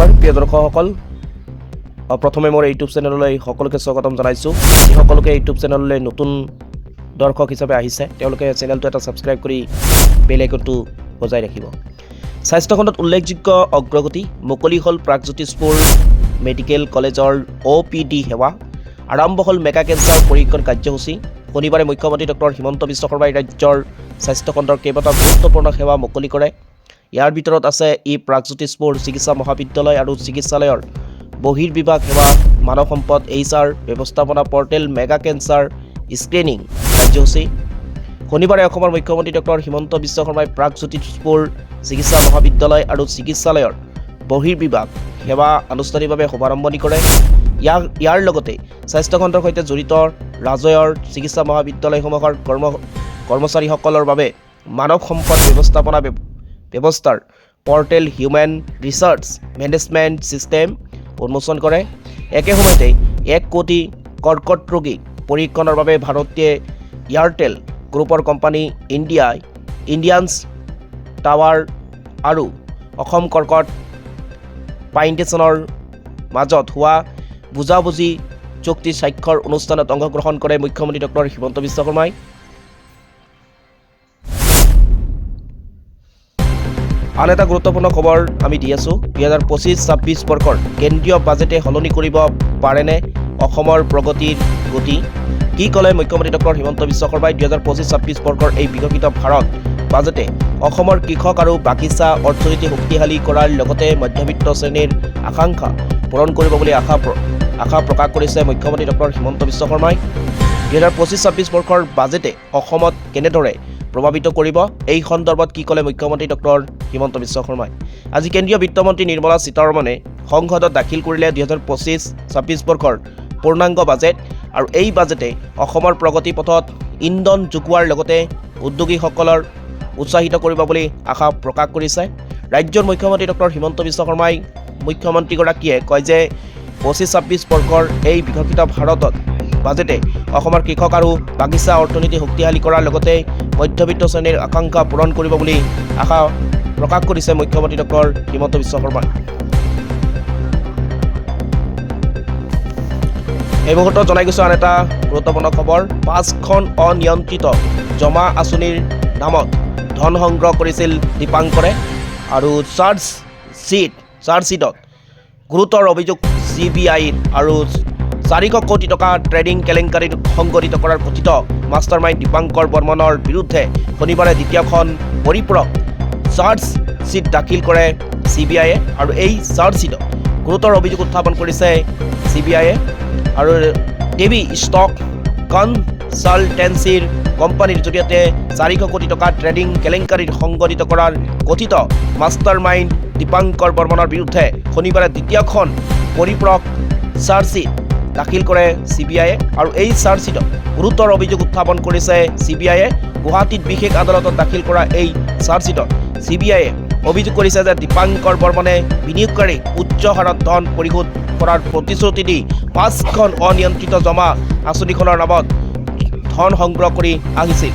নমস্কাৰ প্ৰিয় দৰ্শকসকল প্ৰথমে মোৰ ইউটিউব চেনেললৈ সকলোকে স্বাগতম জনাইছোঁ যিসকলকে ইউটিউব চেনেললৈ নতুন দৰ্শক হিচাপে আহিছে তেওঁলোকে চেনেলটো এটা সাবস্ক্ৰাইব কৰি বেল আইকনটো বজাই ৰাখিব স্বাস্থ্য খণ্ডত উল্লেখযোগ্য অগ্ৰগতি মুকলি হ'ল প্ৰাগজ্যোতিষপুৰ মেডিকেল কলেজৰ OPD সেৱা আৰম্ভ হ'ল মেগা কেঞ্চাৰ পৰীক্ষণ কাৰ্যসূচী শনিবাৰে মুখ্যমন্ত্ৰী ডক্টৰ হিমন্ত বিশ্ব শৰ্মাই ৰাজ্যৰ স্বাস্থ্য খণ্ডৰ কেইবাটাও গুৰুত্বপূৰ্ণ সেৱা মুকলি কৰে ইয়াৰ ভিতৰত আছে প্ৰাগজ্যোতিষপুৰ চিকিৎসা মহাবিদ্যালয় আৰু চিকিৎসালয়ৰ বহিৰ্বিভাগ সেৱা মানৱ সম্পদ HR ব্যৱস্থাপনা পৰ্টেল মেগা কেঞ্চাৰ স্ক্ৰিনিং কাৰ্যসূচী শনিবাৰে অসমৰ মুখ্যমন্ত্ৰী ডক্টৰ হিমন্ত বিশ্ব শৰ্মাই প্ৰাগজ্যোতিষপুৰ চিকিৎসা মহাবিদ্যালয় আৰু চিকিৎসালয়ৰ বহিৰ্বিভাগ সেৱা আনুষ্ঠানিকভাৱে শুভাৰম্ভণি কৰে ইয়াৰ লগতে স্বাস্থ্য খণ্ডৰ সৈতে জড়িত ৰাজ্যৰ চিকিৎসা মহাবিদ্যালয়সমূহৰ কৰ্মচাৰীসকলৰ বাবে মানৱ সম্পদ ব্যৱস্থাপনা ব্যৱস্থাৰ portal human research management system উন্মোচন কৰে একে সময়তে 1 কোটি কৰ্কট ৰোগী পৰীক্ষণৰ বাবে ভাৰতীয় এয়াৰটেল গ্ৰুপৰ কোম্পানী ইণ্ডিয়ানছ টাৱাৰ আৰু অসম কৰ্কট ফাউণ্ডেশ্যনৰ মাজত হোৱা বুজাবুজি চুক্তি স্বাক্ষৰ অনুষ্ঠানত অংশগ্ৰহণ কৰে মুখ্যমন্ত্ৰী ডক্টৰ হিমন্ত বিশ্ব শৰ্মাই আন এটা গুৰুত্বপূৰ্ণ খবৰ আমি দি আছোঁ 2025-26 বৰ্ষৰ কেন্দ্ৰীয় বাজেটে সলনি কৰিব পাৰেনে অসমৰ প্ৰগতিৰ গতি কি ক'লে মুখ্যমন্ত্ৰী ডক্টৰ হিমন্ত বিশ্ব শৰ্মাই 2025-26 বৰ্ষৰ এই বিকশিত ভাৰত বাজেটে অসমৰ কৃষক আৰু বাগিচা অৰ্থনীতি শক্তিশালী কৰাৰ লগতে মধ্যবিত্ত শ্ৰেণীৰ আকাংক্ষা পূৰণ কৰিব বুলি আশা প্ৰকাশ কৰিছে মুখ্যমন্ত্ৰী ডক্টৰ হিমন্ত বিশ্ব শৰ্মাই 2025-26 বৰ্ষৰ বাজেটে অসমত কেনেদৰে প্ৰভাৱিত কৰিব এই সন্দৰ্ভত কি ক'লে মুখ্যমন্ত্ৰী ডক্টৰ হিমন্ত বিশ্ব শৰ্মাই আজি কেন্দ্ৰীয় বিত্তমন্ত্ৰী নিৰ্মলা সীতাৰমণে সংসদত দাখিল কৰিলে 2025-26 বৰ্ষৰ পূৰ্ণাংগ বাজেট আৰু এই বাজেটে অসমৰ প্ৰগতি পথত ইন্ধন যোগোৱাৰ লগতে উদ্যোগীসকলৰ উৎসাহিত কৰিব বুলি আশা প্ৰকাশ কৰিছে ৰাজ্যৰ মুখ্যমন্ত্ৰী ডক্টৰ হিমন্ত বিশ্ব শৰ্মাই মুখ্যমন্ত্ৰীগৰাকীয়ে কয় যে 25-26 বৰ্ষৰ এই বিকশিত ভাৰতত বাজেটে অসমৰ কৃষক আৰু বাগিচা অৰ্থনীতি শক্তিশালী কৰাৰ লগতে মধ্যবিত্ত শ্ৰেণীৰ আকাংক্ষা পূৰণ কৰিব বুলি আশা প্ৰকাশ কৰিছে মুখ্যমন্ত্ৰী ডক্টৰ হিমন্ত বিশ্ব শৰ্মাই এই মুহূৰ্তত জনাই গৈছোঁ আন এটা গুৰুত্বপূৰ্ণ খবৰ 5খন অনিয়ন্ত্ৰিত জমা আঁচনিৰ নামত ধন সংগ্ৰহ কৰিছিল দীপাংকৰে আৰু চাৰ্জশ্বিটত গুৰুতৰ অভিযোগ CBIৰ আৰু 400 কোটি টকা ট্ৰেডিং কেলেংকাৰীত সংঘটিত কৰাৰ কথিত মাষ্টাৰমাইণ্ড দীপাংকৰ বৰ্মনৰ বিৰুদ্ধে শনিবাৰে দ্বিতীয়খন পৰিপূৰক চাৰ্জশ্বিট দাখিল কৰে CBIয়ে আৰু এই চাৰ্জশ্বিটত গুৰুতৰ অভিযোগ উত্থাপন কৰিছে CBIয়ে আৰু দেৱী ষ্টক কনচালটেন্সিৰ কোম্পানীৰ জৰিয়তে 400 কোটি টকা ট্ৰেডিং কেলেংকাৰীত সংঘটিত কৰাৰ কথিত মাষ্টাৰমাইণ্ড দীপাংকৰ বৰ্মনৰ বিৰুদ্ধে শনিবাৰে দ্বিতীয়খন পৰিপূৰক চাৰ্জশ্বিট দাখিল কৰে CBIয়ে আৰু এই চাৰ্জশ্বিটত গুৰুতৰ অভিযোগ উত্থাপন কৰিছে CBIয়ে গুৱাহাটীত বিশেষ আদালতত দাখিল কৰা এই চাৰ্জশ্বিটত CBIয়ে অভিযোগ কৰিছে যে দীপাংকৰ বৰ্মনে বিনিয়োগকাৰী উচ্চ হাৰত ধন পৰিশোধ কৰাৰ প্ৰতিশ্ৰুতি দি 5খন অনিয়ন্ত্ৰিত জমা আঁচনিখনৰ নামত ধন সংগ্ৰহ কৰি আহিছিল